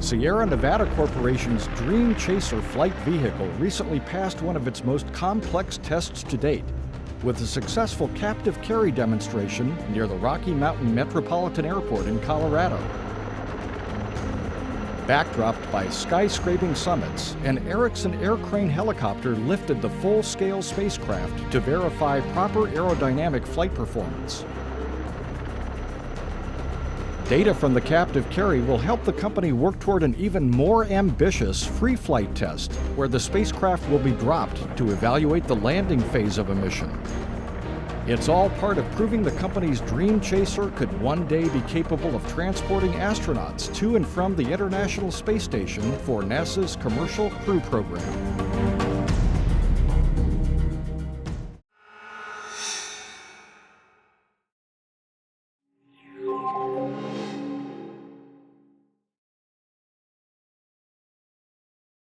Sierra Nevada Corporation's Dream Chaser flight vehicle recently passed one of its most complex tests to date, with a successful captive carry demonstration near the Rocky Mountain Metropolitan Airport in Colorado. Backdropped by skyscraping summits, an Erickson air crane helicopter lifted the full-scale spacecraft to verify proper aerodynamic flight performance. Data from the captive carry will help the company work toward an even more ambitious free flight test, where the spacecraft will be dropped to evaluate the landing phase of a mission. It's all part of proving the company's Dream Chaser could one day be capable of transporting astronauts to and from the International Space Station for NASA's Commercial Crew Program.